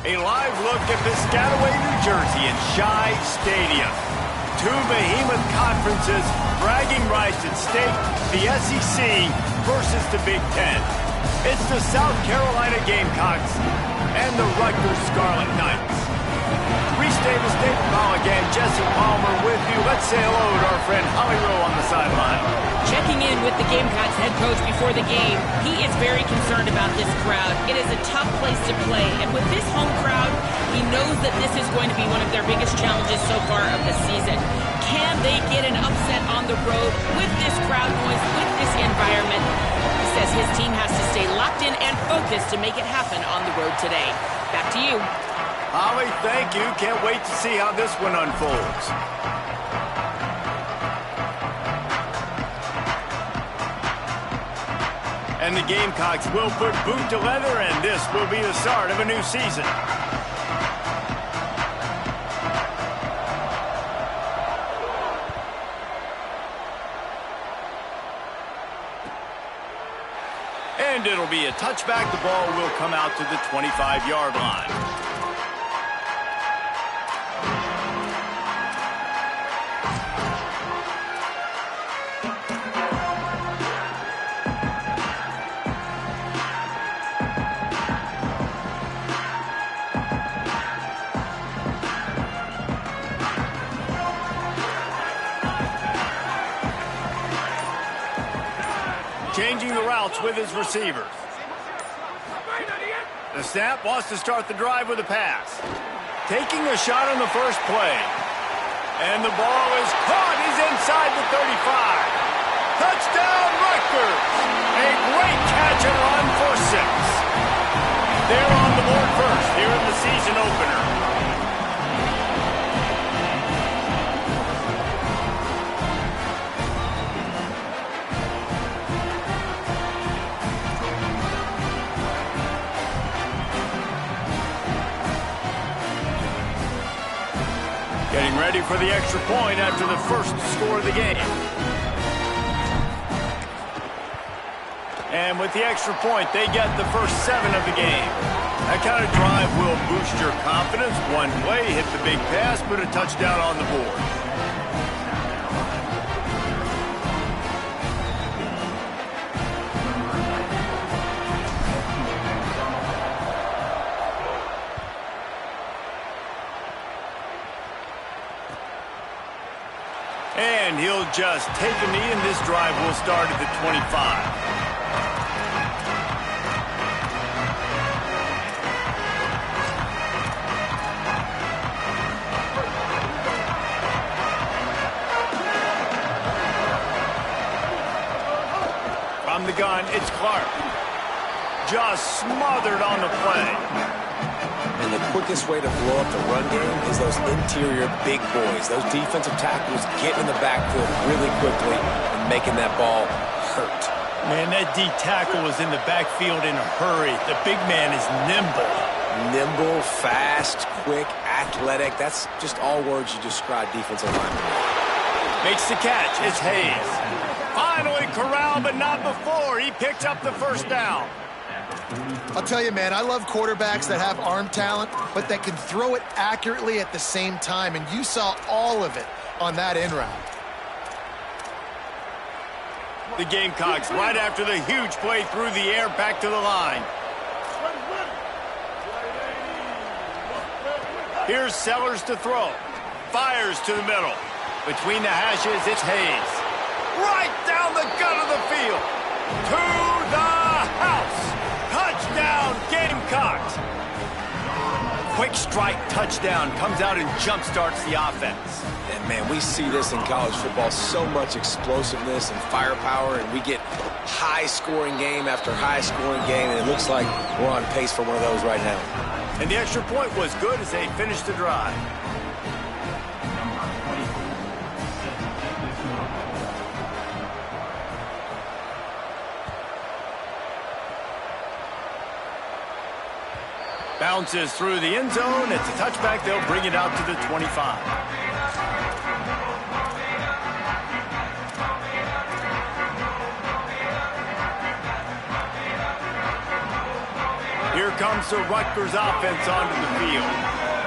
A live look at Piscataway, New Jersey in Shai Stadium. Two behemoth conferences, bragging rights at stake, the SEC versus the Big Ten. It's the South Carolina Gamecocks and the Rutgers Scarlet Knights. Reese Davis, David Pollock, and Jesse Palmer with you. Let's say hello to our friend Holly Rowe on the sideline. Checking in with the Gamecocks head coach before the game, he is very concerned about this crowd. It is a tough place to play, and with this home crowd, he knows that this is going to be one of their biggest challenges so far of the season. Can they get an upset on the road with this crowd noise, with this environment? He says his team has to stay locked in and focused to make it happen on the road today. Back to you. Holly, thank you. Can't wait to see how this one unfolds. And the Gamecocks will put boot to leather, and this will be the start of a new season. And it'll be a touchback. The ball will come out to the 25-yard line. Changing the routes with his receivers. The snap wants to start the drive with a pass. Taking a shot on the first play. And the ball is caught. He's inside the 35. Touchdown, Rutgers. A great catch and run for 6. They're on the board first here in the season opener. Getting ready for the extra point after the first score of the game. And with the extra point, they get the first 7 of the game. That kind of drive will boost your confidence. One play, hit the big pass, put a touchdown on the board. And he'll just take a knee, and this drive will start at the 25. From the gun, it's Clark. Just smothered on the play. And the quickest way to blow up the run game is those interior big boys. Those defensive tackles getting in the backfield really quickly and making that ball hurt. Man, that D tackle was in the backfield in a hurry. The big man is nimble. Nimble, fast, quick, athletic. That's just all words you describe defensive linemen. Makes the catch. It's Hayes. Finally corralled, but not before. He picked up the first down. I'll tell you, man, I love quarterbacks that have arm talent, but that can throw it accurately at the same time, and you saw all of it on that in route. The Gamecocks, right after the huge play through the air, back to the line. Here's Sellers to throw. Fires to the middle. Between the hashes, it's Hayes. Right down the gut of the field. To the house. Touchdown, Gamecocks. Quick strike touchdown comes out and jump-starts the offense. And, man, we see this in college football, so much explosiveness and firepower, and we get high-scoring game after high-scoring game, and it looks like we're on pace for one of those right now. And the extra point was good as they finished the drive. Bounces through the end zone. It's a touchback. They'll bring it out to the 25. Here comes the Rutgers offense onto the field.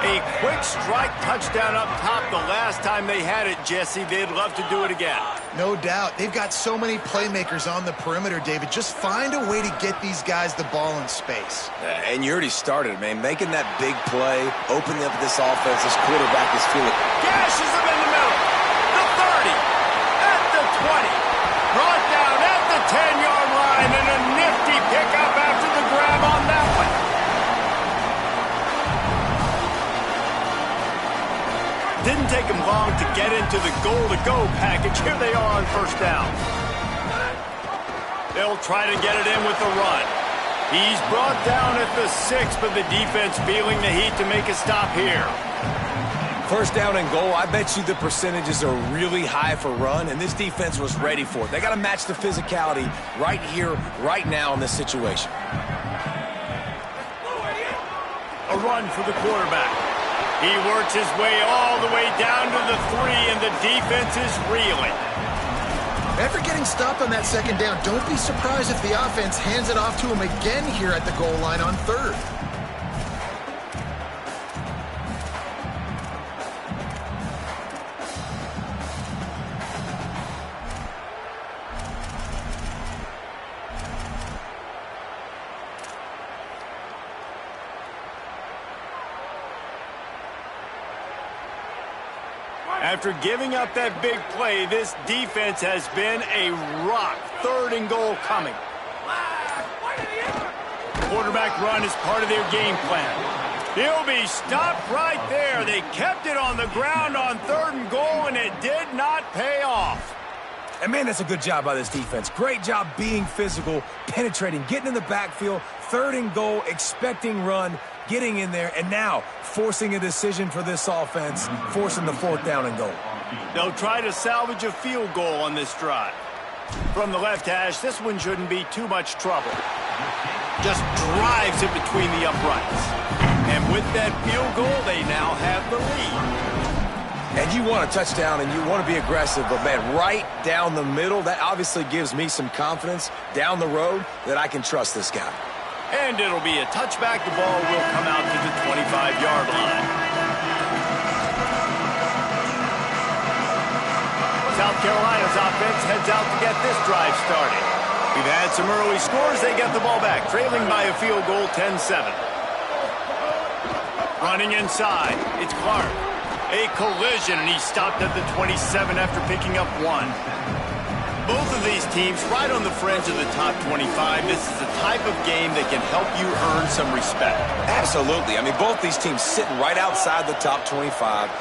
A quick strike touchdown up top the last time they had it, Jesse. They'd love to do it again. No doubt. They've got so many playmakers on the perimeter, David. Just find a way to get these guys the ball in space. And you already started, man. Making that big play, opening up this offense, this quarterback is feeling. Gashes him in the middle. The 30. At the 20. Brought down at the 10-yard line. And a nifty pickup after the grab on that one. Didn't take him long to get into the goal-to-go package. Here they are on first down. They'll try to get it in with the run. He's brought down at the 6, but the defense feeling the heat to make a stop here. First down and goal, I bet you the percentages are really high for run, and this defense was ready for it. They got to match the physicality right here, right now in this situation. A run for the quarterback. He works his way all the way down to the 3, and the defense is reeling. After getting stopped on that second down, don't be surprised if the offense hands it off to him again here at the goal line on third. After giving up that big play, this defense has been a rock. Third and goal coming. Quarterback run is part of their game plan. He'll be stopped right there. They kept it on the ground on third and goal, and it did not pay off. And, man, that's a good job by this defense. Great job being physical, penetrating, getting in the backfield, third and goal, expecting run, getting in there, and now forcing a decision for this offense, forcing the fourth down and goal. They'll try to salvage a field goal on this drive. From the left hash, this one shouldn't be too much trouble. Just drives it between the uprights. And with that field goal, they now have the lead. And you want a touchdown and you want to be aggressive, but, man, right down the middle, that obviously gives me some confidence down the road that I can trust this guy. And it'll be a touchback. The ball will come out to the 25-yard line. South Carolina's offense heads out to get this drive started. We've had some early scores. They get the ball back, trailing by a field goal 10-7. Running inside, it's Clark. A collision, and he stopped at the 27 after picking up 1. Both of these teams right on the fringe of the top 25. This is the type of game that can help you earn some respect. Absolutely. I mean, both these teams sitting right outside the top 25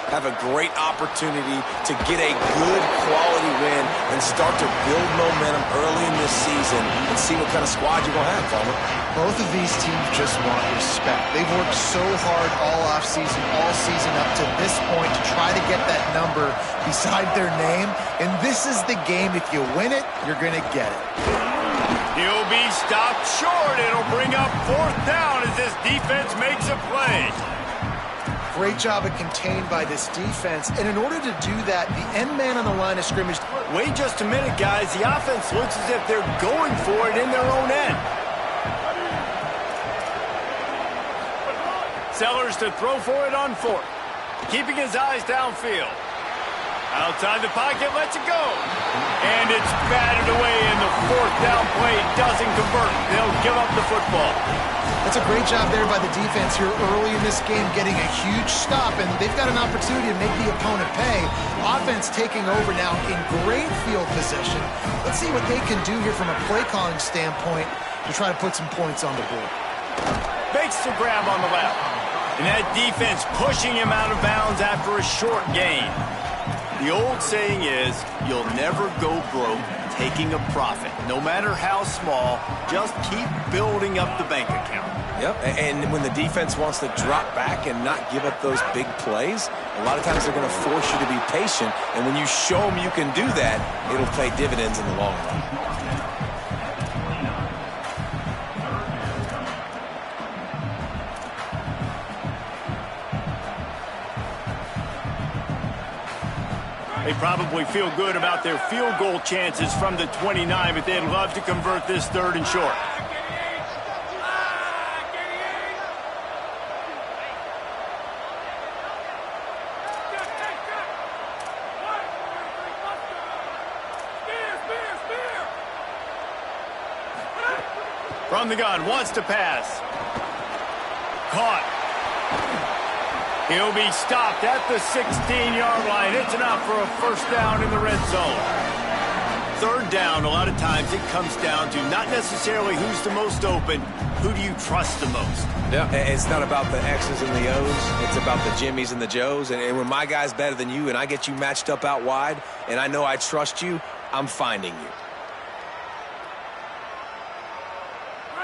have a great opportunity to get a good quality win and start to build momentum early in this season and see what kind of squad you're going to have, Palmer. Both of these teams just want respect. They've worked so hard all offseason, all season up to this point to try to get that number beside their name, and this is the game. If you win it, you're going to get it. He'll be stopped short. It'll bring up fourth down as this defense makes a play. Great job of contained by this defense, and in order to do that, the end man on the line of scrimmage. Wait just a minute, guys. The offense looks as if they're going for it in their own end. Sellers to throw for it on fourth. Keeping his eyes downfield. Outside the pocket, lets it go. And it's batted away, and the fourth down play doesn't convert. They'll give up the football. That's a great job there by the defense here early in this game, getting a huge stop, and they've got an opportunity to make the opponent pay. Offense taking over now in great field position. Let's see what they can do here from a play-calling standpoint to try to put some points on the board. Makes the grab on the left. And that defense pushing him out of bounds after a short gain. The old saying is, you'll never go broke taking a profit. No matter how small, just keep building up the bank account. Yep, and when the defense wants to drop back and not give up those big plays, a lot of times they're going to force you to be patient. And when you show them you can do that, it'll pay dividends in the long run. They probably feel good about their field goal chances from the 29, but they'd love to convert this third and short. From the gun, wants to pass. Caught. He'll be stopped at the 16-yard line. It's enough for a first down in the red zone. Third down, a lot of times it comes down to not necessarily who's the most open, who do you trust the most? Yeah, it's not about the X's and the O's. It's about the Jimmies and the Joes. And when my guy's better than you and I get you matched up out wide and I know I trust you, I'm finding you.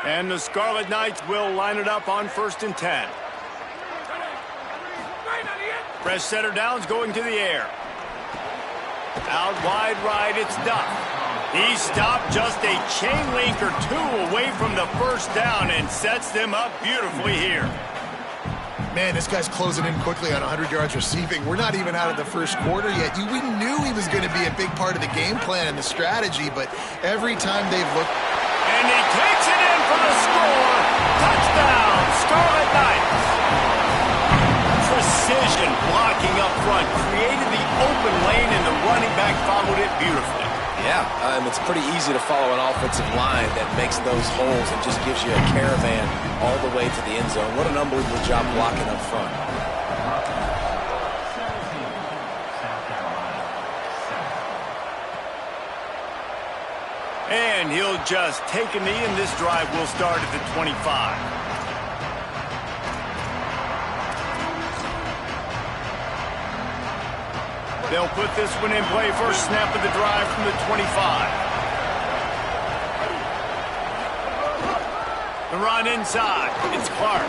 And the Scarlet Knights will line it up on 1st and 10. Fresh setter downs going to the air. Out wide right, it's Duff. He stopped just a chain link or two away from the first down and sets them up beautifully here. Man, this guy's closing in quickly on 100 yards receiving. We're not even out of the first quarter yet. We knew he was going to be a big part of the game plan and the strategy, but every time they've looked... And he takes it in for the score. Touchdown, Scarlet Knights. Precision blocking up front created the open lane, and the running back followed it beautifully. Yeah, it's pretty easy to follow an offensive line that makes those holes and just gives you a caravan all the way to the end zone. What an unbelievable job blocking up front. And he'll just take a knee, and this drive will start at the 25. They'll put this one in play. First snap of the drive from the 25. The run inside. It's Clark.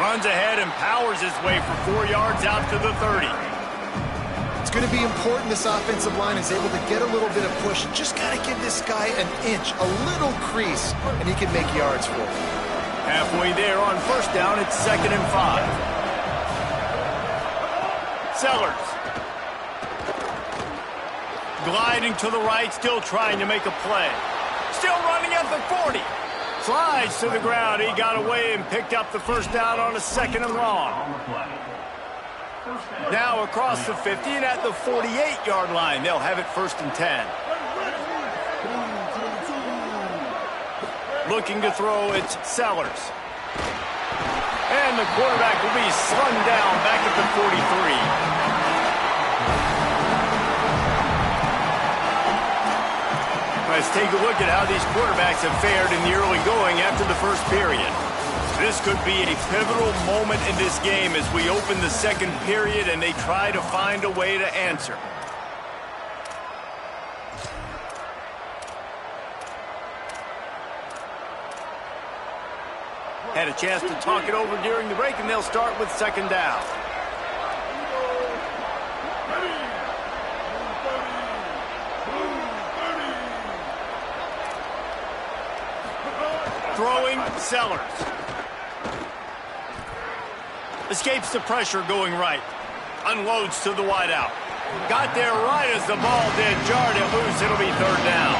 Runs ahead and powers his way for 4 yards out to the 30. It's going to be important this offensive line is able to get a little bit of push. Just got to give this guy an inch, a little crease, and he can make yards for it. Halfway there on first down, it's 2nd and 5. Sellers. Gliding to the right, still trying to make a play. Still running at the 40. Slides to the ground. He got away and picked up the first down on a 2nd and long. Now across the 50 and at the 48-yard line. They'll have it 1st and 10. Looking to throw, it's Sellers. And the quarterback will be slung down back at the 43. Let's take a look at how these quarterbacks have fared in the early going after the first period. This could be a pivotal moment in this game as we open the second period and they try to find a way to answer. Had a chance to talk it over during the break, and they'll start with 2nd down. Throwing, Sellers. Escapes the pressure going right. Unloads to the wideout. Got there right as the ball did. Jarred it loose. It'll be 3rd down.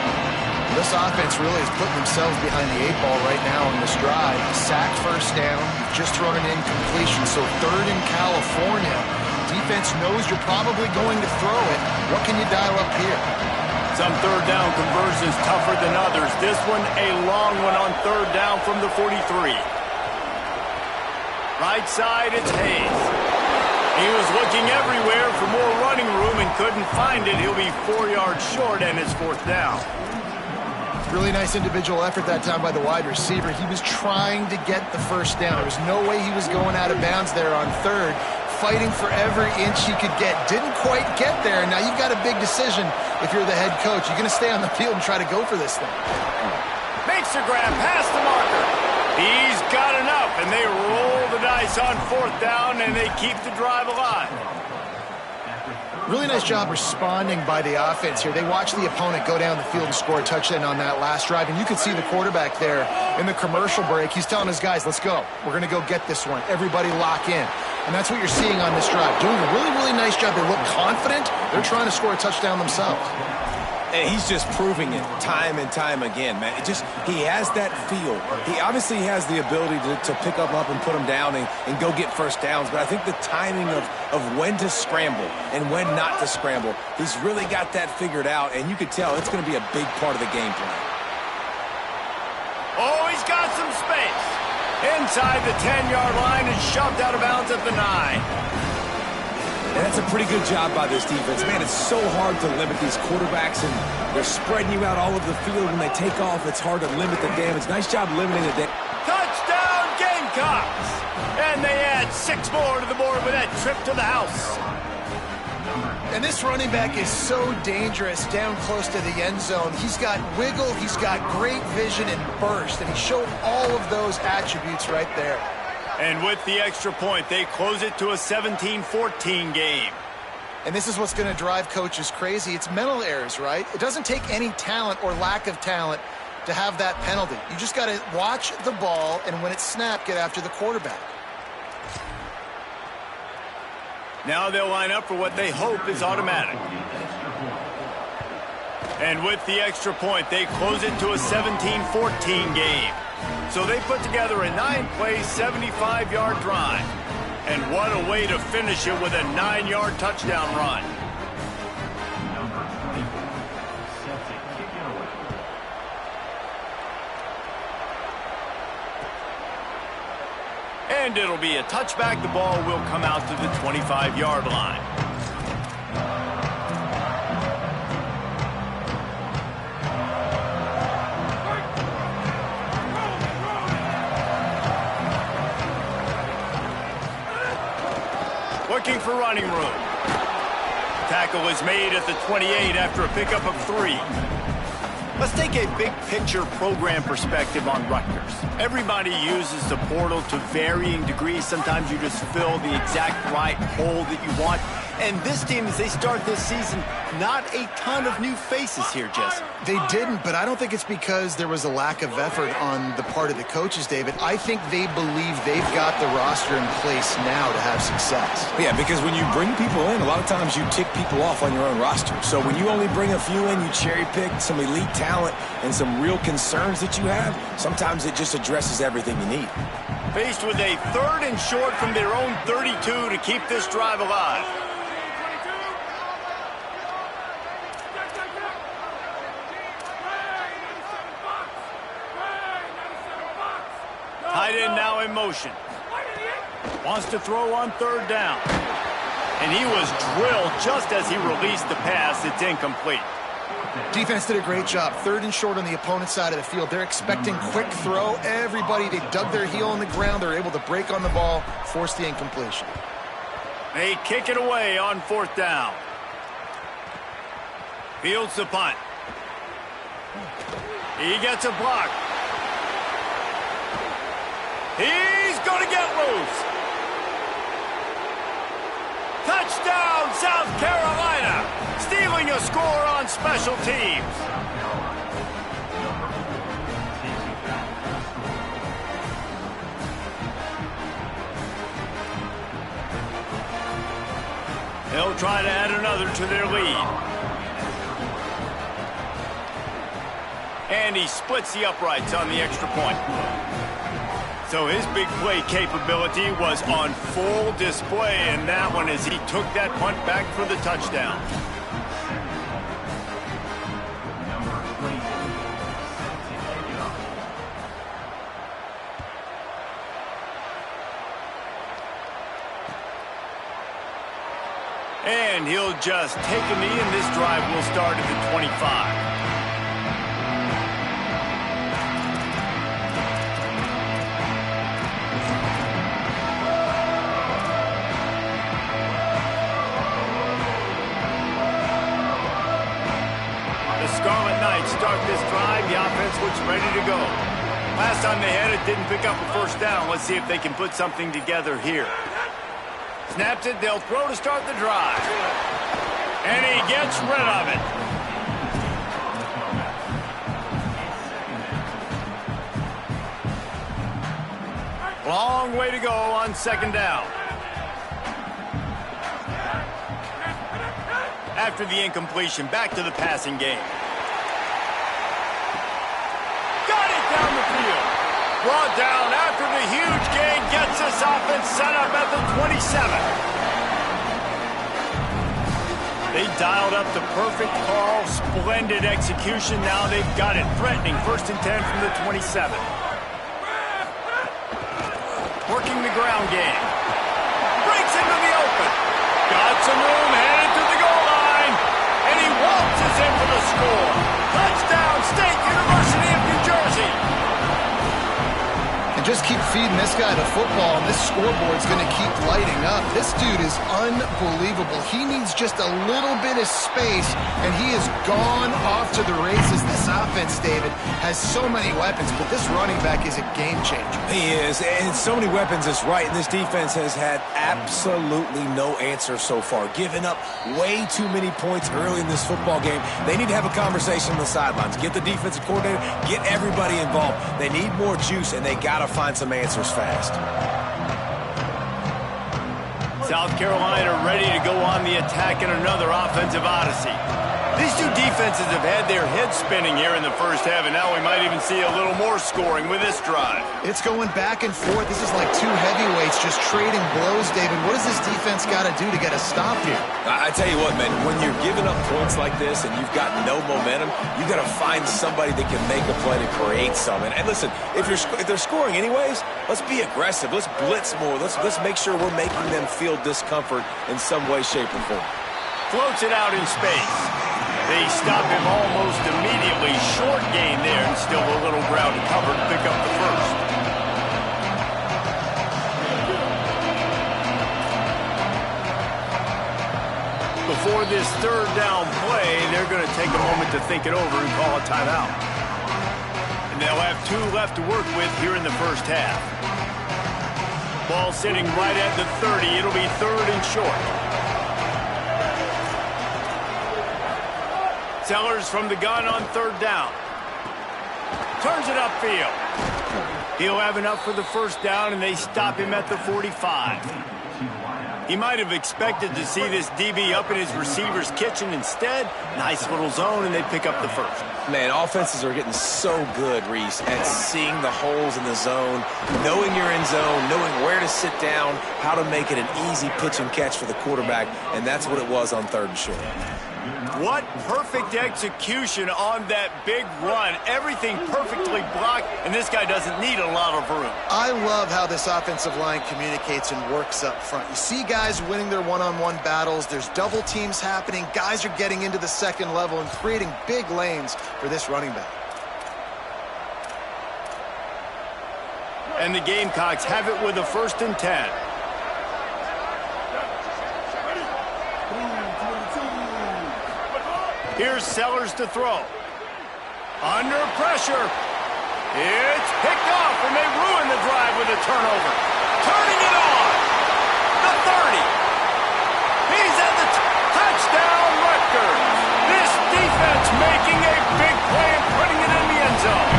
This offense really is putting themselves behind the 8 ball right now on this drive. Sacked first down, just thrown an incompletion, so 3rd in California. Defense knows you're probably going to throw it. What can you dial up here? Some 3rd down conversions tougher than others. This one a long one on 3rd down from the 43. Right side, it's Hayes. He was looking everywhere for more running room and couldn't find it. He'll be 4 yards short, and it's 4th down. Really nice individual effort that time by the wide receiver. He was trying to get the first down. There was no way he was going out of bounds there on 3rd. Fighting for every inch he could get. Didn't quite get there. Now you've got a big decision if you're the head coach. You're going to stay on the field and try to go for this thing. Makes the grab past the marker. He's got enough, and they roll the dice on 4th down, and they keep the drive alive. Really nice job responding by the offense here. They watched the opponent go down the field and score a touchdown on that last drive, and you could see the quarterback there in the commercial break. He's telling his guys, let's go. We're going to go get this one. Everybody lock in. And that's what you're seeing on this drive. Doing a really, really nice job. They look confident. They're trying to score a touchdown themselves. And he's just proving it time and time again, man. He has that feel. He obviously has the ability to pick up and put them down and go get first downs. But I think the timing of when to scramble and when not to scramble, he's really got that figured out. And you could tell it's going to be a big part of the game plan. Oh, he's got some space. Inside the 10-yard line and shoved out of bounds at the 9. And that's a pretty good job by this defense. Man, it's so hard to limit these quarterbacks, and they're spreading you out all over the field. When they take off, it's hard to limit the damage. Nice job limiting the damage. Touchdown, Gamecocks! And they add 6 more to the board with that trip to the house. And this running back is so dangerous down close to the end zone. He's got wiggle, he's got great vision and burst, and he showed all of those attributes right there. And with the extra point, they close it to a 17-14 game. And this is what's going to drive coaches crazy. It's mental errors, right? It doesn't take any talent or lack of talent to have that penalty. You just got to watch the ball, and when it's snapped, get after the quarterback. Now they'll line up for what they hope is automatic. And with the extra point, they close it to a 17-14 game. So they put together a 9-play, 75-yard drive. And what a way to finish it with a 9-yard touchdown run. And it'll be a touchback. The ball will come out to the 25-yard line. Looking for running room. Tackle is made at the 28 after a pickup of 3. Let's take a big-picture program perspective on Rutgers. Everybody uses the portal to varying degrees. Sometimes you just fill the exact right hole that you want. And this team, as they start this season, not a ton of new faces here, Jesse. They didn't, but I don't think it's because there was a lack of effort on the part of the coaches, David. I think they believe they've got the roster in place now to have success. Yeah, because when you bring people in, a lot of times you tick people off on your own roster. So when you only bring a few in, you cherry-pick some elite talent and some real concerns that you have, sometimes it just addresses everything you need. Faced with a 3rd and short from their own 32 to keep this drive alive. Tight end now in motion. Wants to throw on 3rd down. And he was drilled just as he released the pass. It's incomplete. Defense did a great job. 3rd and short on the opponent's side of the field. They're expecting quick throw. Everybody, they dug their heel on the ground. They're able to break on the ball, force the incompletion. They kick it away on 4th down. Fields the punt. He gets a block. He's going to get loose. Touchdown, South Carolina. Stealing a score on special teams. They'll try to add another to their lead. And he splits the uprights on the extra point. So his big play capability was on full display in that one as he took that punt back for the touchdown. And he'll just take a knee, and this drive will start at the 25. Scarlet Knights start this drive. The offense looks ready to go. Last time they had it, didn't pick up a 1st down. Let's see if they can put something together here. Snaps it. They'll throw to start the drive. And he gets rid of it. Long way to go on 2nd down. After the incompletion, back to the passing game. Got it down the field. Brought down after the huge gain. Gets this offense set up at the 27. They dialed up the perfect call, splendid execution. Now they've got it threatening. 1st and 10 from the 27. Working the ground game. Breaks into the open. Got some room, headed to the goal line. And he waltzes in for the score. Touchdown, State University of New Jersey. And just keep feeding this guy the football, and this scoreboard's going to keep lighting up. This dude is unbelievable. He needs just a little bit of space, and he has gone off to the races. This offense, David, has so many weapons, but this running back is a game changer. He is, and so many weapons is right, and this defense has had absolutely no answer so far, giving up way too many points early in this football game. They need to have a conversation on the sidelines. Get the defensive coordinator, get everybody involved. They need more juice, and they got to find some answers fast. South Carolina ready to go on the attack in another offensive odyssey. These two defenses have had their heads spinning here in the first half, and now we might even see a little more scoring with this drive. It's going back and forth. This is like two heavyweights just trading blows, David. What does this defense got to do to get a stop here? I tell you what, man, when you're giving up points like this and you've got no momentum, you got to find somebody that can make a play to create something. And listen, if they're scoring anyways, let's be aggressive. Let's blitz more. Let's make sure we're making them feel discomfort in some way, shape, or form. Floats it out in space. They stop him almost immediately. Short gain there, and still a little ground to cover to pick up the first. Before this third down play, they're going to take a moment to think it over and call a timeout. And they'll have 2 left to work with here in the first half. Ball sitting right at the 30. It'll be 3rd and short. Sellers from the gun on 3rd down. Turns it upfield. He'll have enough for the first down, and they stop him at the 45. He might have expected to see this DB up in his receiver's kitchen. Instead, nice little zone, and they pick up the first. Man, offenses are getting so good, Reese, at seeing the holes in the zone, knowing you're in zone, knowing where to sit down, how to make it an easy pitch and catch for the quarterback, and that's what it was on 3rd and short. What perfect execution on that big run. Everything perfectly blocked, and this guy doesn't need a lot of room. I love how this offensive line communicates and works up front. You see guys winning their one-on-one battles. There's double teams happening. Guys are getting into the second level and creating big lanes for this running back. And the Gamecocks have it with a 1st and 10. Here's Sellers to throw. Under pressure. It's picked off, and they ruin the drive with a turnover. Turning it on. The 30. He's at the touchdown, Rutgers. This defense making a big play and putting it in the end zone.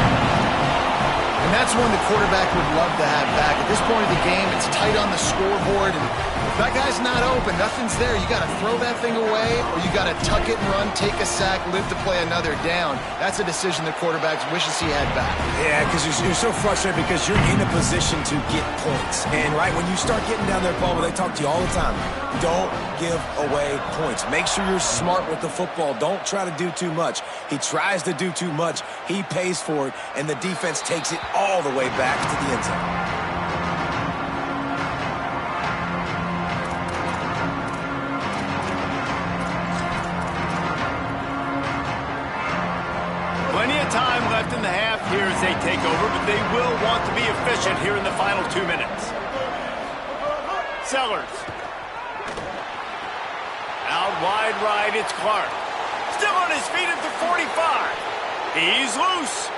And that's one the quarterback would love to have back. At this point of the game, it's tight on the scoreboard, and if that guy's not open, nothing's there. You got to throw that thing away, or you got to tuck it and run, take a sack, live to play another down. That's a decision the quarterback wishes he had back. Yeah, because you're so frustrated because you're in a position to get points. And, right, when you start getting down there, Paul, they talk to you all the time. Don't give away points. Make sure you're smart with the football. Don't try to do too much. He tries to do too much. He pays for it, and the defense takes it all the way back to the end zone. Plenty of time left in the half here as they take over, but they will want to be efficient here in the final 2 minutes. Sellers. Out wide right, it's Clark. Still on his feet at the 45. He's loose.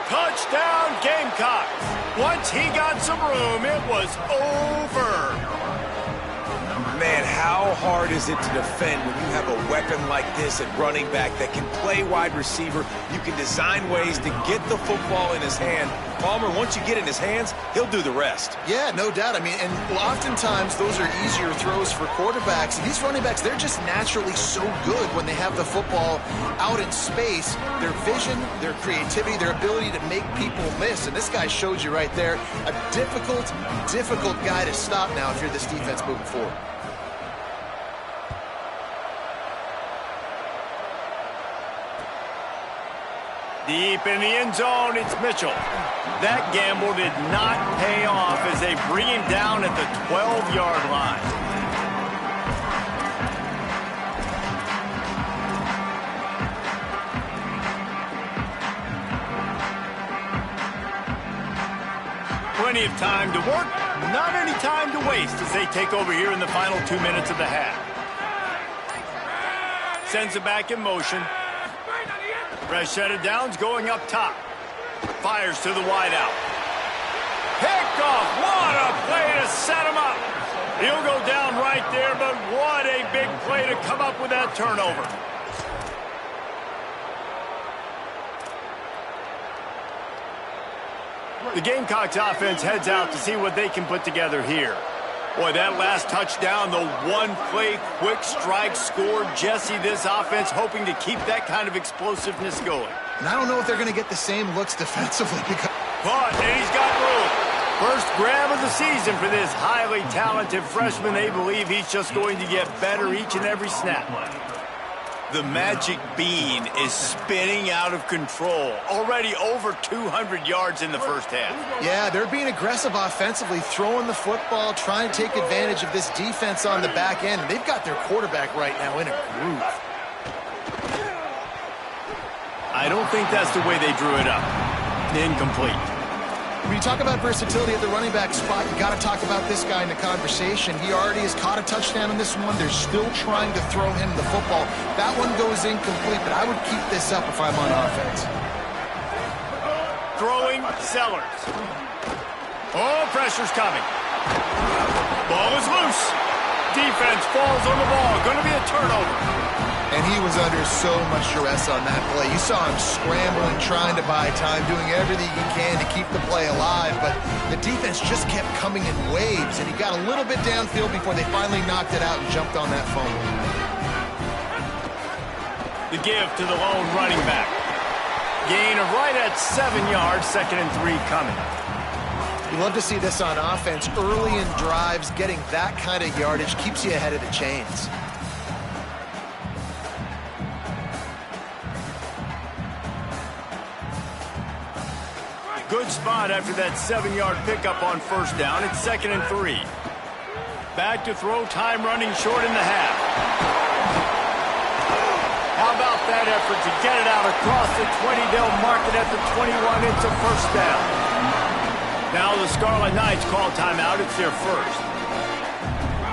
Touchdown, Gamecocks. Once he got some room, it was over. Man, how hard is it to defend when you have a weapon like this at running back that can play wide receiver? You can design ways to get the football in his hand. Palmer, once you get it in his hands, he'll do the rest. Yeah, no doubt. I mean, and oftentimes those are easier throws for quarterbacks. These running backs, they're just naturally so good when they have the football out in space. Their vision, their creativity, their ability to make people miss. And this guy showed you right there, a difficult guy to stop now if you're this defense moving forward. Deep in the end zone, it's Mitchell. That gamble did not pay off as they bring him down at the 12-yard line. Plenty of time to work, not any time to waste as they take over here in the final 2 minutes of the half. Sends it back in motion. Fresh set of downs going up top. Fires to the wideout. Picked off. What a play to set him up. He'll go down right there, but what a big play to come up with that turnover. The Gamecocks offense heads out to see what they can put together here. Boy, that last touchdown, the one-play quick strike score. Jesse, this offense hoping to keep that kind of explosiveness going. And I don't know if they're going to get the same looks defensively because... But, and he's got room. First grab of the season for this highly talented freshman. They believe he's just going to get better each and every snap. The magic bean is spinning out of control. Already over 200 yards in the first half. Yeah, they're being aggressive offensively, throwing the football, trying to take advantage of this defense on the back end. And they've got their quarterback right now in a groove. I don't think that's the way they drew it up. Incomplete. When you talk about versatility at the running back spot, you got to talk about this guy in the conversation. He already has caught a touchdown in this one. They're still trying to throw him the football. That one goes incomplete, but I would keep this up if I'm on offense. Throwing Sellers. Oh, pressure's coming. Ball is loose. Defense falls on the ball. Going to be a turnover. And he was under so much duress on that play. You saw him scrambling, trying to buy time, doing everything he can to keep the play alive. But the defense just kept coming in waves, and he got a little bit downfield before they finally knocked it out and jumped on that fumble. The give to the lone running back. Gain of right at 7 yards, 2nd and 3 coming. You love to see this on offense. Early in drives, getting that kind of yardage keeps you ahead of the chains. Good spot after that 7-yard pickup on first down. It's 2nd and 3. Back to throw, time running short in the half. How about that effort to get it out across the 20? They'll mark it at the 21. It's a first down. Now the Scarlet Knights call timeout. It's their first.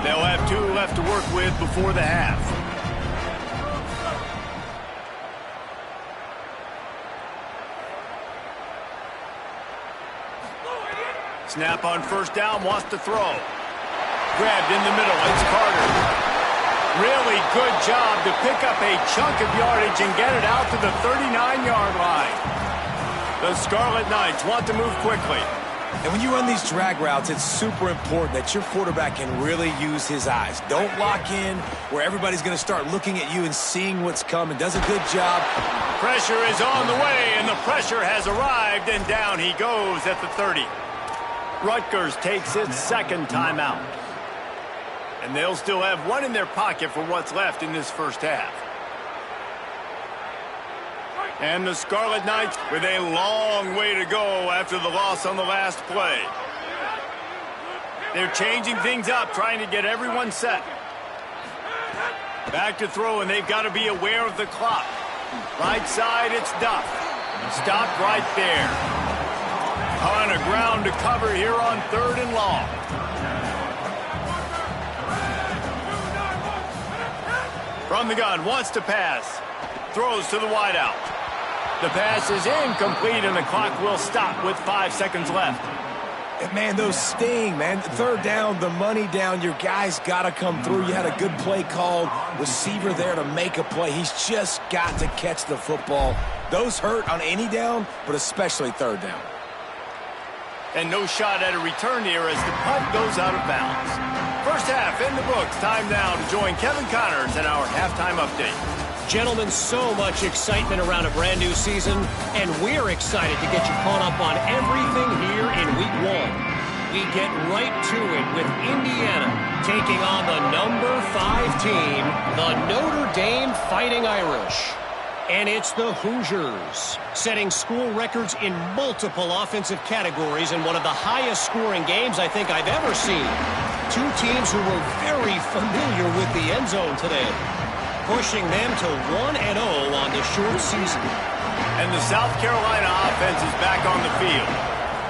They'll have 2 left to work with before the half. Snap on first down, wants to throw. Grabbed in the middle, it's Carter. Really good job to pick up a chunk of yardage and get it out to the 39-yard line. The Scarlet Knights want to move quickly. And when you run these drag routes, it's super important that your quarterback can really use his eyes. Don't lock in where everybody's going to start looking at you and seeing what's coming. Does a good job. Pressure is on the way, and the pressure has arrived, and down he goes at the 30. Rutgers takes its second timeout. And they'll still have 1 in their pocket for what's left in this first half. And the Scarlet Knights with a long way to go after the loss on the last play. They're changing things up, trying to get everyone set. Back to throw, and they've got to be aware of the clock. Right side, it's Duff. Stopped right there. Ton of ground to cover here on 3rd and long. From the gun, wants to pass. Throws to the wideout. The pass is incomplete, and the clock will stop with 5 seconds left. And man, those sting, man. 3rd down, the money down. Your guy's got to come through. You had a good play called. Receiver there to make a play. He's just got to catch the football. Those hurt on any down, but especially 3rd down. And no shot at a return here as the punt goes out of bounds. First half in the books. Time now to join Kevin Connors in our halftime update. Gentlemen, so much excitement around a brand new season, and we're excited to get you caught up on everything here in Week 1. We get right to it with Indiana taking on the number 5 team, the Notre Dame Fighting Irish. And it's the Hoosiers, setting school records in multiple offensive categories in one of the highest scoring games I think I've ever seen. Two teams who were very familiar with the end zone today, pushing them to 1-0 on the short season. And the South Carolina offense is back on the field.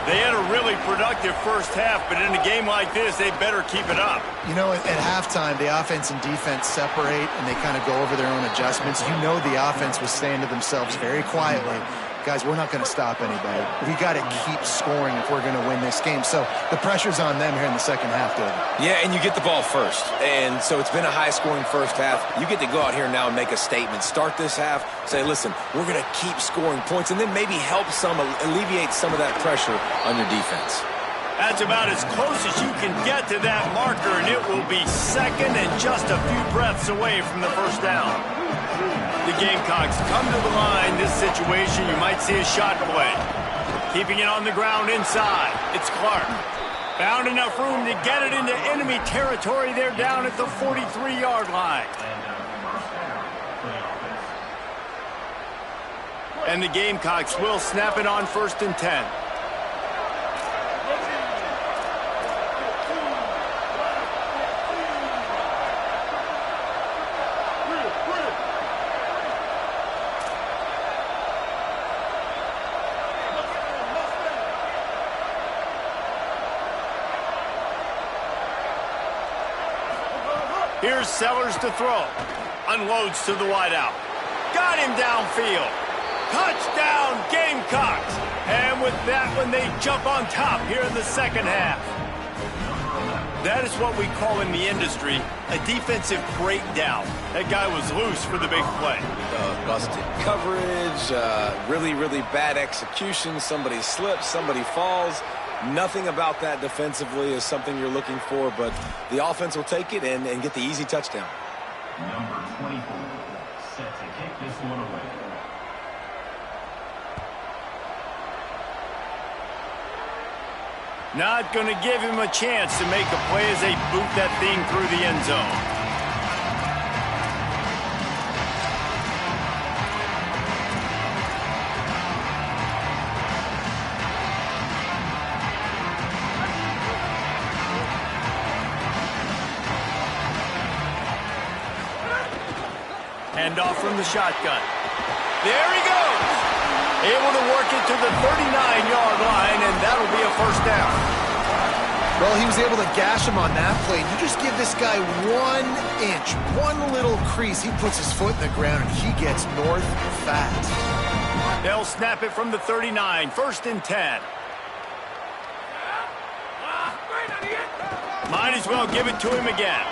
They had a really productive first half, but in a game like this, they better keep it up. You know, at halftime, the offense and defense separate, and they kind of go over their own adjustments. You know the offense was saying to themselves very quietly, guys, we're not going to stop anybody. We got to keep scoring if we're going to win this game. So the pressure's on them here in the second half, David. Yeah, and you get the ball first. And so it's been a high-scoring first half. You get to go out here now and make a statement. Start this half, say, listen, we're going to keep scoring points, and then maybe help alleviate some of that pressure on your defense. That's about as close as you can get to that marker, and it will be second and just a few breaths away from the first down. The Gamecocks come to the line. This situation, you might see a shot play. Keeping it on the ground inside. It's Clark. Found enough room to get it into enemy territory. They're down at the 43-yard line. And the Gamecocks will snap it on 1st and 10. Here's Sellers to throw. Unloads to the wideout. Got him downfield. Touchdown, Gamecocks. And with that one, they jump on top here in the second half. That is what we call in the industry a defensive breakdown. That guy was loose for the big play. Busted coverage, really, really bad execution. Somebody slips, somebody falls. Nothing about that defensively is something you're looking for, but the offense will take it and get the easy touchdown. Number 24, set to kick this one away. Not going to give him a chance to make a play as they boot that thing through the end zone. Hand off from the shotgun. There he goes. Able to work it to the 39-yard line, and that'll be a first down. Well, he was able to gash him on that play. You just give this guy 1 inch, one little crease. He puts his foot in the ground, and he gets north fast. They'll snap it from the 39, 1st and 10. Might as well give it to him again.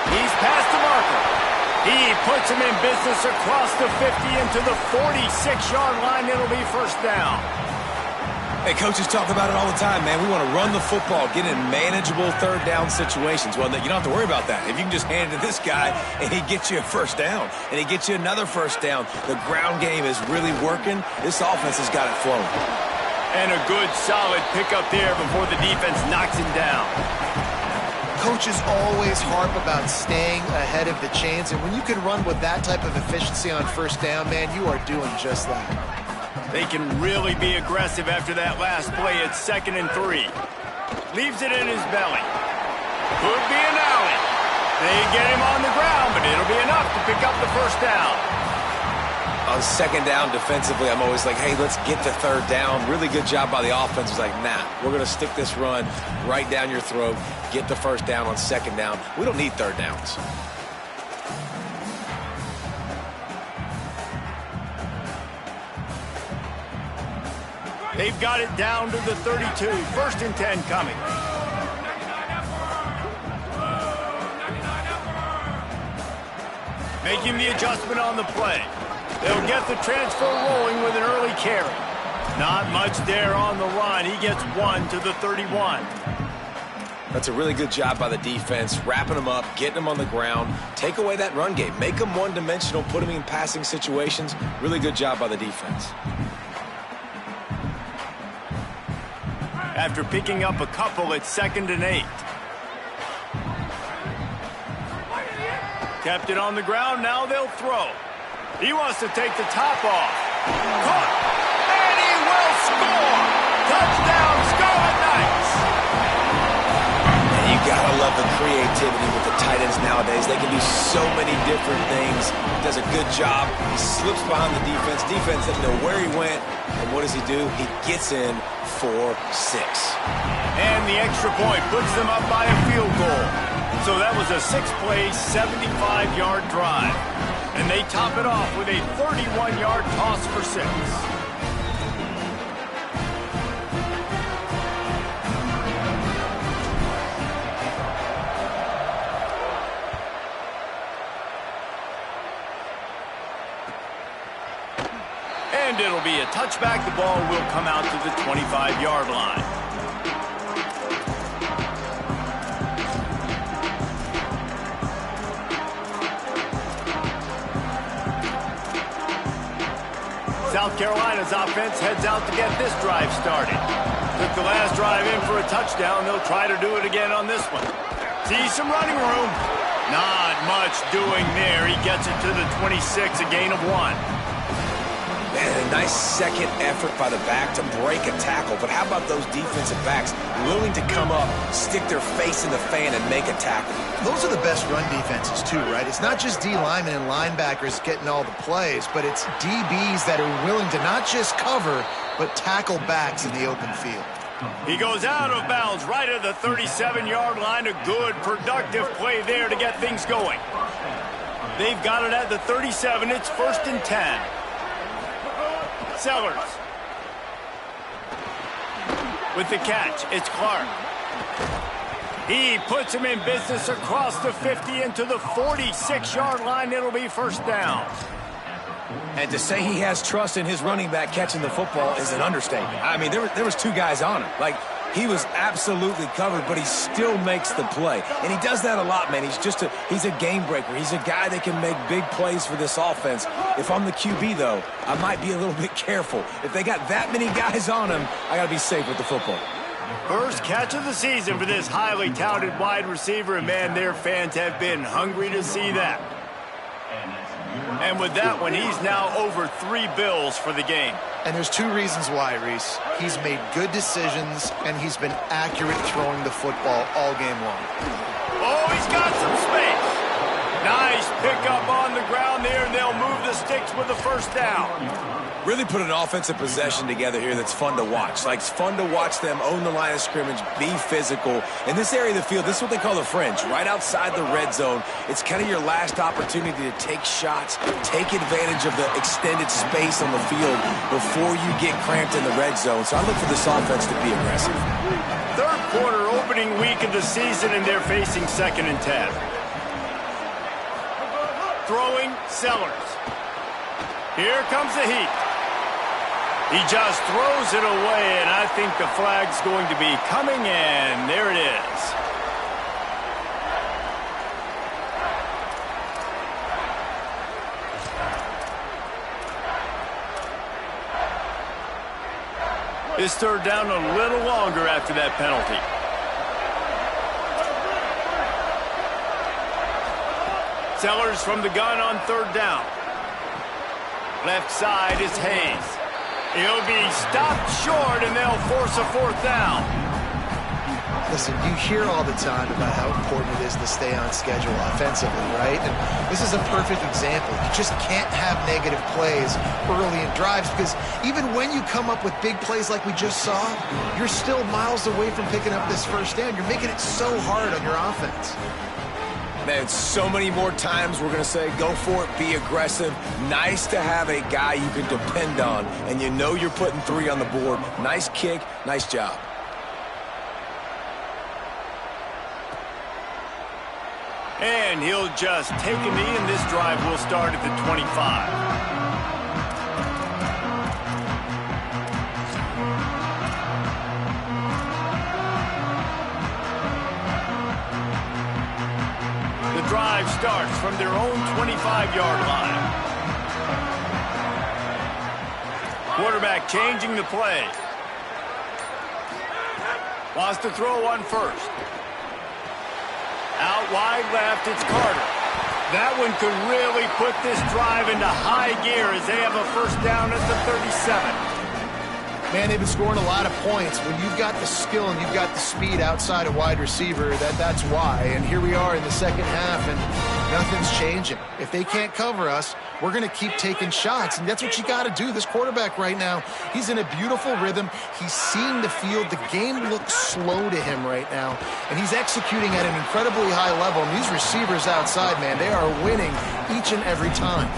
He's past the marker. He puts him in business across the 50 into the 46-yard line. It'll be first down. Hey, coaches talk about it all the time, man. We want to run the football, get in manageable third down situations. Well, you don't have to worry about that. If you can just hand it to this guy and he gets you a first down and he gets you another first down, the ground game is really working. This offense has got it flowing. And a good, solid pickup there before the defense knocks him down. Coaches always harp about staying ahead of the chains, and when you can run with that type of efficiency on first down, man, you are doing just that. They can really be aggressive after that last play at 2nd and 3. Leaves it in his belly. Could be an alley. They get him on the ground, but it'll be enough to pick up the first down. On second down defensively, I'm always like, hey, let's get to third down. Really good job by the offense. It's like, nah, we're going to stick this run right down your throat, get the first down on second down. We don't need third downs. They've got it down to the 32. 1st and 10 coming. Making the adjustment on the play. They'll get the transfer rolling with an early carry. Not much there on the run. He gets 1 to the 31. That's a really good job by the defense, wrapping them up, getting them on the ground, take away that run game, make them one-dimensional, put them in passing situations. Really good job by the defense. After picking up a couple at 2nd and 8. Kept it on the ground, now they'll throw. He wants to take the top off. Caught. And he will score. Touchdown, Scarlet Knights. And you gotta love the creativity with the tight ends nowadays. They can do so many different things. He does a good job. He slips behind the defense. Defense doesn't know where he went. And what does he do? He gets in for 6. And the extra point puts them up by a field goal. So that was a 6-play, 75-yard drive. And they top it off with a 31-yard toss for 6. And it'll be a touchback. The ball will come out to the 25-yard line. South Carolina's offense heads out to get this drive started. Took the last drive in for a touchdown. They'll try to do it again on this one. See some running room. Not much doing there. He gets it to the 26, a gain of 1. Man, a nice second effort by the back to break a tackle. But how about those defensive backs willing to come up, stick their face in the fan, and make a tackle? Those are the best run defenses, too, right? It's not just D linemen and linebackers getting all the plays, but it's DBs that are willing to not just cover, but tackle backs in the open field. He goes out of bounds right at the 37-yard line. A good, productive play there to get things going. They've got it at the 37. It's 1st and 10. Sellers. With the catch, it's Clark. He puts him in business across the 50 into the 46-yard line. It'll be 1st down. And to say he has trust in his running back catching the football is an understatement. I mean, there was 2 guys on him. Like, he was absolutely covered, but he still makes the play. And he does that a lot, man. He's a game breaker. He's a guy that can make big plays for this offense. If I'm the QB, though, I might be a little bit careful. If they got that many guys on him, I got to be safe with the football. First catch of the season for this highly touted wide receiver, and man, their fans have been hungry to see that. And with that one, he's now over 3 bills for the game. And there's 2 reasons why, Reese. He's made good decisions, and he's been accurate throwing the football all game long. Oh, he's got some space. Nice pickup on the ground there, and they'll move the sticks with the 1st down. Really put an offensive possession together here that's fun to watch. Like, it's fun to watch them own the line of scrimmage, be physical. In this area of the field, this is what they call the fringe, right outside the red zone. It's kind of your last opportunity to take shots, take advantage of the extended space on the field before you get cramped in the red zone. So I look for this offense to be aggressive. 3rd quarter, opening week of the season, and they're facing 2nd and 10. Throwing, Sellers. Here comes the heat. He just throws it away, and I think the flag's going to be coming, and there it is. This 3rd down a little longer after that penalty. Sellers from the gun on 3rd down. Left side is Hayes. He'll be stopped short, and they'll force a 4th down. Listen, you hear all the time about how important it is to stay on schedule offensively, right? And this is a perfect example. You just can't have negative plays early in drives because even when you come up with big plays like we just saw, you're still miles away from picking up this 1st down. You're making it so hard on your offense. Man, so many more times we're going to say, go for it, be aggressive. Nice to have a guy you can depend on, and you know you're putting 3 on the board. Nice kick, nice job. And he'll just take a knee, and this drive will start at the 25. Drive starts from their own 25-yard line. Quarterback changing the play. Wants to throw one 1st. Out wide left, it's Carter. That one could really put this drive into high gear as they have a first down at the 37. Man, they've been scoring a lot of points. When you've got the skill and you've got the speed outside a wide receiver, that's why. And here we are in the second half, and nothing's changing. If they can't cover us, we're going to keep taking shots, and that's what you got to do. This quarterback right now, he's in a beautiful rhythm. He's seeing the field. The game looks slow to him right now, and he's executing at an incredibly high level. And these receivers outside, man, they are winning each and every time.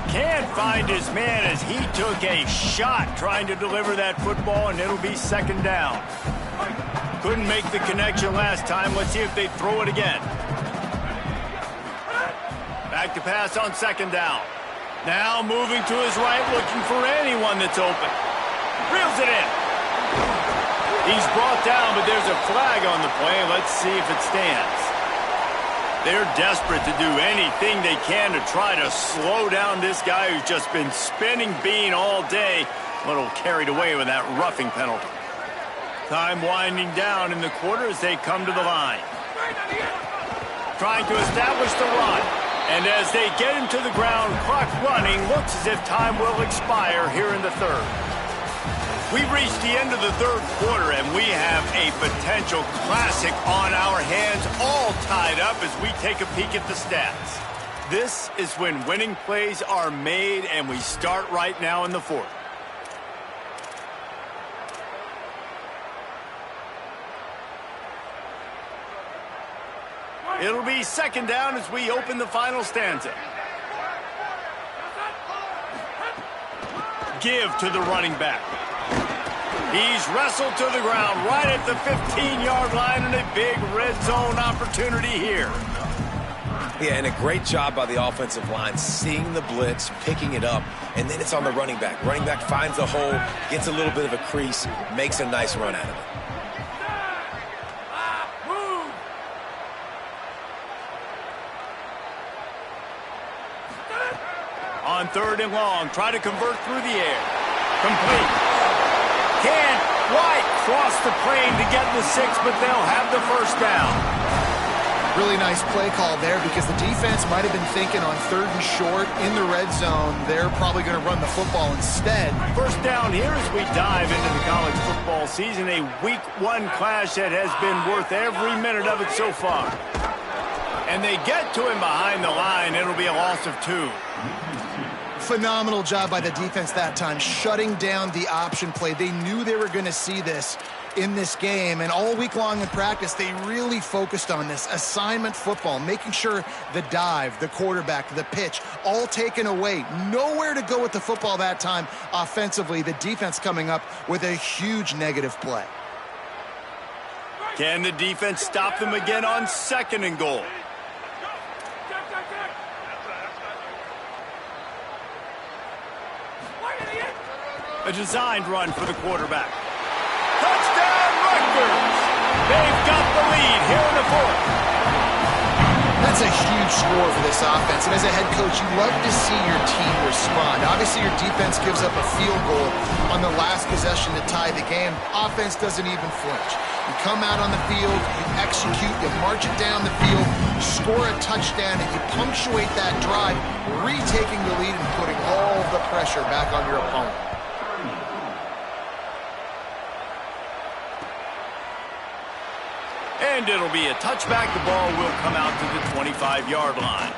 Can't find his man as he took a shot trying to deliver that football, and it'll be second down. Couldn't make the connection last time. Let's see if they throw it again. Back to pass on second down. Now moving to his right, looking for anyone that's open. Reels it in. He's brought down, but there's a flag on the play. Let's see if it stands. They're desperate to do anything they can to try to slow down this guy who's just been spinning bean all day. A little carried away with that roughing penalty. Time winding down in the quarter as they come to the line. Trying to establish the run. And as they get him to the ground, clock running, looks as if time will expire here in the third. We've reached the end of the third quarter, and we have a potential classic on our hands, all tied up as we take a peek at the stats. This is when winning plays are made, and we start right now in the fourth. It'll be second down as we open the final stanza. Give to the running back. He's wrestled to the ground right at the 15-yard line, and a big red zone opportunity here. Yeah, and a great job by the offensive line, seeing the blitz, picking it up, and then it's on the running back. Running back finds a hole, gets a little bit of a crease, makes a nice run out of it. On third and long, try to convert through the air. Complete. Can't quite cross the plane to get the 6, but they'll have the first down. Really nice play call there because the defense might have been thinking on third and short in the red zone. They're probably going to run the football instead. First down here as we dive into the college football season. A week 1 clash that has been worth every minute of it so far. And they get to him behind the line. It'll be a loss of 2. Phenomenal job by the defense that time, shutting down the option play. They knew they were going to see this in this game, and all week long in practice, they really focused on this assignment football, making sure the dive, the quarterback, the pitch, all taken away. Nowhere to go with the football that time offensively. The defense coming up with a huge negative play. Can the defense stop them again on second and goal? A designed run for the quarterback. Touchdown, Rutgers! They've got the lead here in the fourth. That's a huge score for this offense, and as a head coach, you love to see your team respond. Obviously, your defense gives up a field goal on the last possession to tie the game. Offense doesn't even flinch. You come out on the field, you execute, you march it down the field, score a touchdown, and you punctuate that drive, retaking the lead and putting all the pressure back on your opponent. And it'll be a touchback. The ball will come out to the 25-yard line.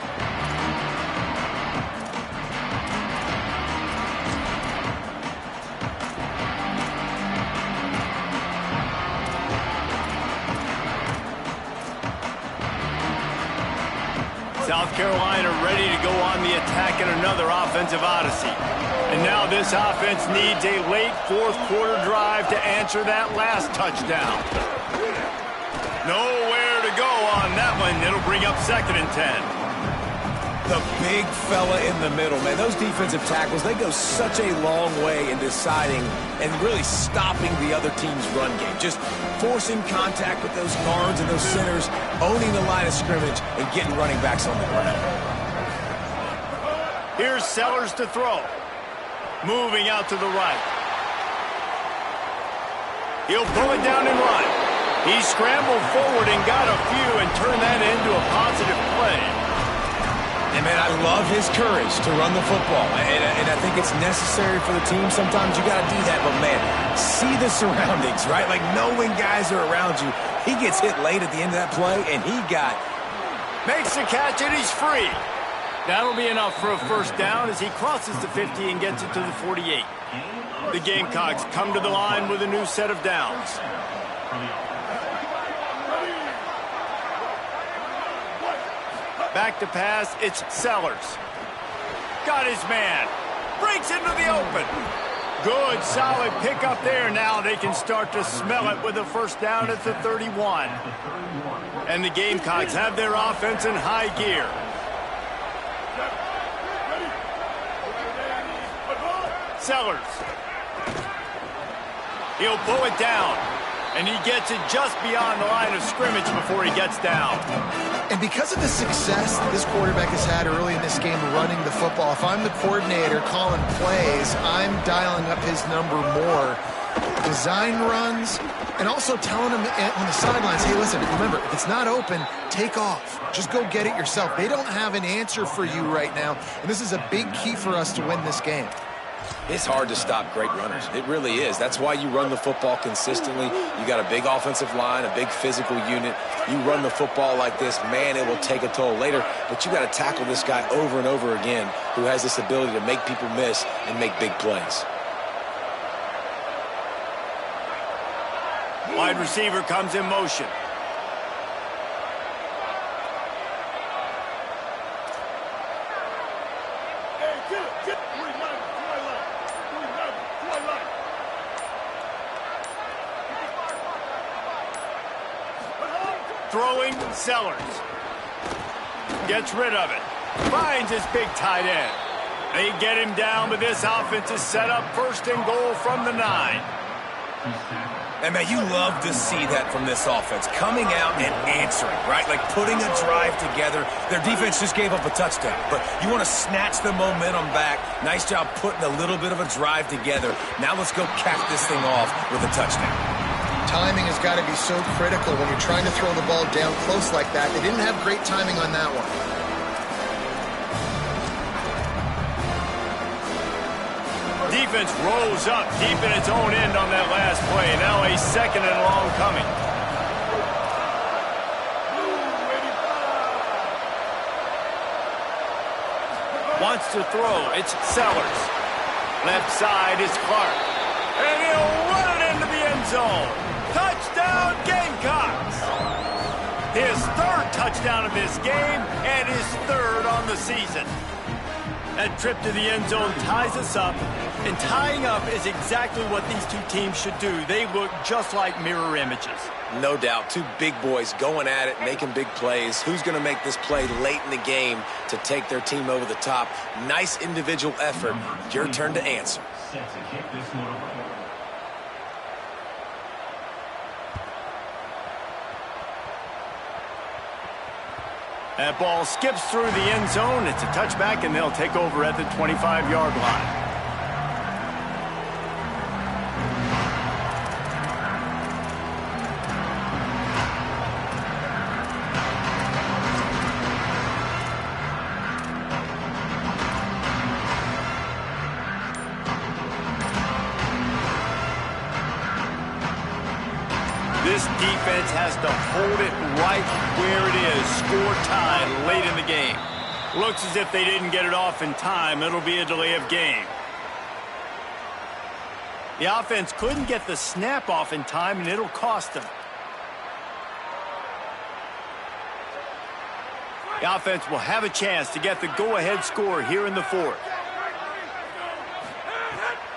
South Carolina ready to go on the attack in another offensive odyssey. And now this offense needs a late fourth quarter drive to answer that last touchdown. Nowhere to go on that one. It'll bring up second and 10. The big fella in the middle, man. Those defensive tackles, they go such a long way in deciding and really stopping the other team's run game. Just forcing contact with those guards and those centers, owning the line of scrimmage, and getting running backs on the ground. Here's Sellers to throw. Moving out to the right. He'll pull it down and run. He scrambled forward and got a few and turned that into a positive play. And, man, I love his courage to run the football. And I think it's necessary for the team. Sometimes you got to do that. But, man, see the surroundings, right? Like, knowing guys are around you. He gets hit late at the end of that play, and he got... Makes the catch, and he's free. That'll be enough for a first down as he crosses the 50 and gets it to the 48. The Gamecocks come to the line with a new set of downs. Back to pass, it's Sellers. Got his man. Breaks into the open. Good, solid pickup there. Now they can start to smell it with a first down at the 31. And the Gamecocks have their offense in high gear. Sellers. He'll pull it down. And he gets it just beyond the line of scrimmage before he gets down. And because of the success this quarterback has had early in this game running the football, if I'm the coordinator calling plays, I'm dialing up his number more. Design runs, and also telling him on the sidelines, hey, listen, remember, if it's not open, take off. Just go get it yourself. They don't have an answer for you right now, and this is a big key for us to win this game. It's hard to stop great runners. It really is. That's why you run the football consistently. You got a big offensive line, a big physical unit. You run the football like this, man, it will take a toll later. But you got to tackle this guy over and over again who has this ability to make people miss and make big plays. Wide receiver comes in motion. Throwing, Sellers. Gets rid of it. Finds his big tight end. They get him down, but this offense is set up first and goal from the 9. And, man, you love to see that from this offense. Coming out and answering, right? Like putting a drive together. Their defense just gave up a touchdown. But you want to snatch the momentum back. Nice job putting a little bit of a drive together. Now let's go cap this thing off with a touchdown. Timing has got to be so critical when you're trying to throw the ball down close like that. They didn't have great timing on that one. Defense rolls up deep in its own end on that last play. Now a second and long coming. Wants to throw. It's Sellers. Left side is Clark. And he'll run it into the end zone. Touchdown, Gamecocks! His third touchdown of this game and his third on the season. That trip to the end zone ties us up, and tying up is exactly what these two teams should do. They look just like mirror images. No doubt. Two big boys going at it, making big plays. Who's going to make this play late in the game to take their team over the top? Nice individual effort. Your turn to answer. Set to kick this one away. That ball skips through the end zone. It's a touchback, and they'll take over at the 25-yard line. This defense has to hold it right where it is. Score tied late in the game. Looks as if they didn't get it off in time. It'll be a delay of game. The offense couldn't get the snap off in time, and it'll cost them. The offense will have a chance to get the go-ahead score here in the fourth.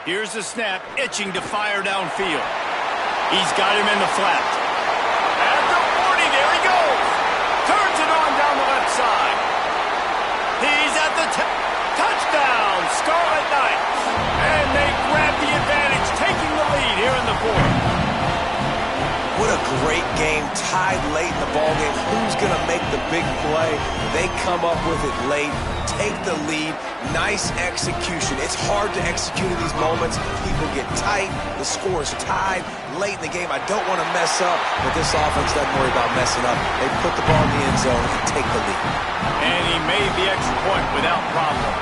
Here's the snap, itching to fire downfield. He's got him in the flat. At the 40, there he goes. Turns it on down the left side. He's at the touchdown, Scarlet Knights. And they grab the advantage, taking the lead here in the fourth. What a great game, tied late in the ballgame. Who's going to make the big play? They come up with it late, take the lead. Nice execution. It's hard to execute in these moments. People get tight. The score is tied late in the game. I don't want to mess up, but this offense doesn't worry about messing up. They put the ball in the end zone and take the lead. And he made the extra point without problem.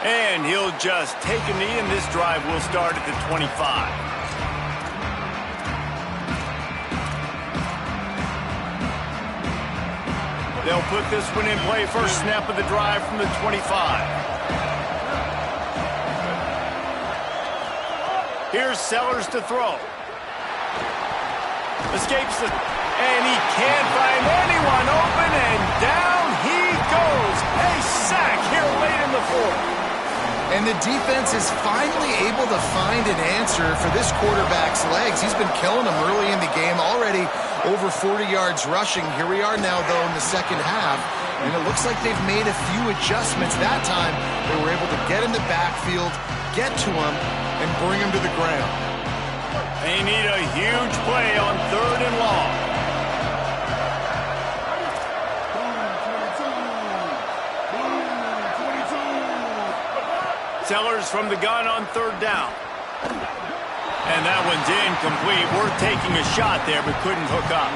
And he'll just take a knee, and this drive will start at the 25. They'll put this one in play. First snap of the drive from the 25. Here's Sellers to throw. Escapes the... And he can't find anyone open, and down he goes. A sack here late in the fourth. And the defense is finally able to find an answer for this quarterback's legs. He's been killing them early in the game, already over 40 yards rushing. Here we are now, though, in the second half, and it looks like they've made a few adjustments. That time, they were able to get in the backfield, get to him, and bring him to the ground. They need a huge play on 3rd and long. Sellers from the gun on 3rd down. And that one's incomplete. Worth taking a shot there, but couldn't hook up.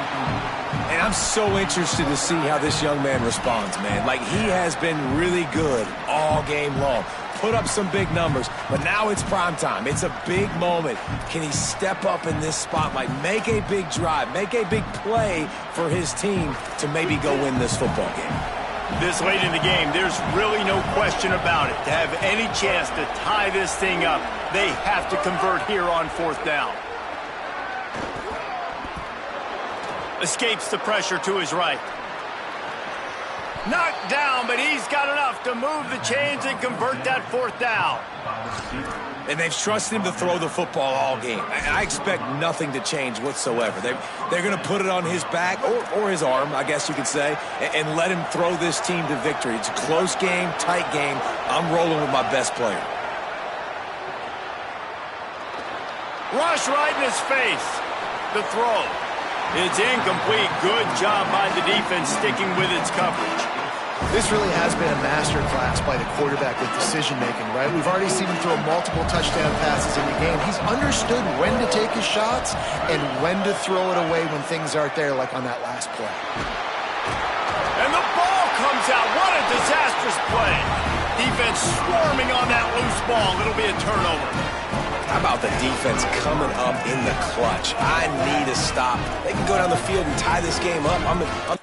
And I'm so interested to see how this young man responds, man. Like, he has been really good all game long. Put up some big numbers, but now it's prime time. It's a big moment. Can he step up in this spotlight, make a big drive, make a big play for his team to maybe go win this football game? This late in the game, there's really no question about it. To have any chance to tie this thing up, they have to convert here on 4th down. Escapes the pressure to his right. Knocked down, but he's got enough to move the chains and convert that 4th down. And they've trusted him to throw the football all game. I expect nothing to change whatsoever. They're going to put it on his back, or his arm, I guess you could say, and let him throw this team to victory. It's a close game, tight game. I'm rolling with my best player. Rush right in his face. The throw. It's incomplete. Good job by the defense sticking with its coverage. This really has been a masterclass by the quarterback with decision-making, right? We've already seen him throw multiple touchdown passes in the game. He's understood when to take his shots and when to throw it away when things aren't there, like on that last play. And the ball comes out. What a disastrous play. Defense swarming on that loose ball. It'll be a turnover. How about the defense coming up in the clutch? I need a stop. They can go down the field and tie this game up. I'm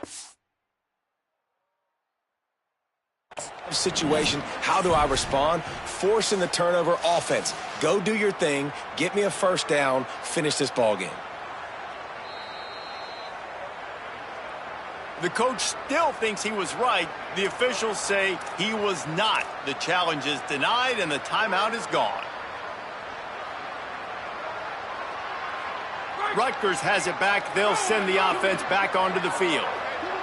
situation. How do I respond? Forcing the turnover offense. Go do your thing. Get me a 1st down. Finish this ball game. The coach still thinks he was right. The officials say he was not. The challenge is denied and the timeout is gone. Rutgers has it back. They'll send the offense back onto the field.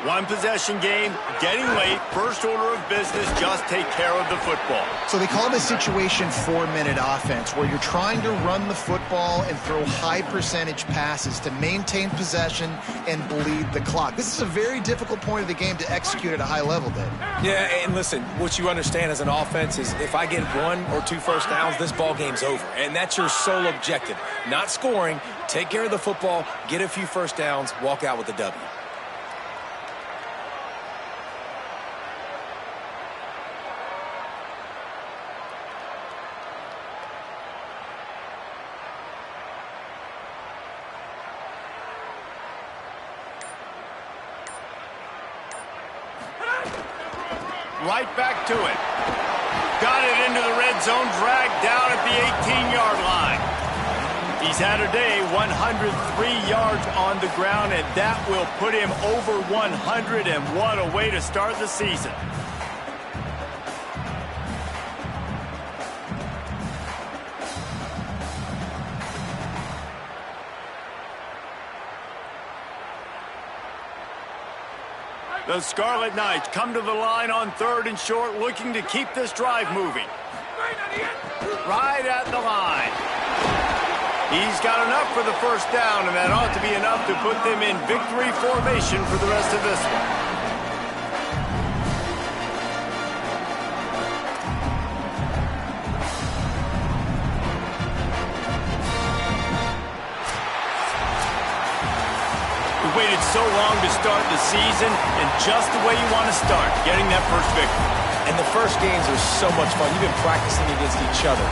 One possession game, getting late, first order of business, just take care of the football. So they call it a situation 4-minute offense, where you're trying to run the football and throw high percentage passes to maintain possession and bleed the clock. This is a very difficult point of the game to execute at a high level, Dave. Yeah, and listen, what you understand as an offense is if I get 1 or 2 first downs, this ball game's over. And that's your sole objective. Not scoring, take care of the football, get a few first downs, walk out with the W. Right back to it. Got it into the red zone, dragged down at the 18-yard line. He's had a day, 103 yards on the ground, and that will put him over 100, and what a way to start the season. The Scarlet Knights come to the line on 3rd and short, looking to keep this drive moving. Right at the line. He's got enough for the first down, and that ought to be enough to put them in victory formation for the rest of this one. You waited so long to start the season, and just the way you want to start, getting that first victory. And the first games are so much fun. You've been practicing against each other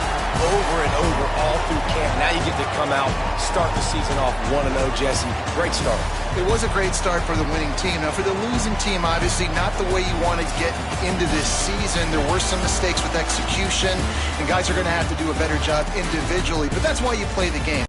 over and over all through camp. Now you get to come out, start the season off 1-0, Jesse. Great start. It was a great start for the winning team. Now, for the losing team, obviously not the way you want to get into this season. There were some mistakes with execution, and guys are going to have to do a better job individually, but that's why you play the game.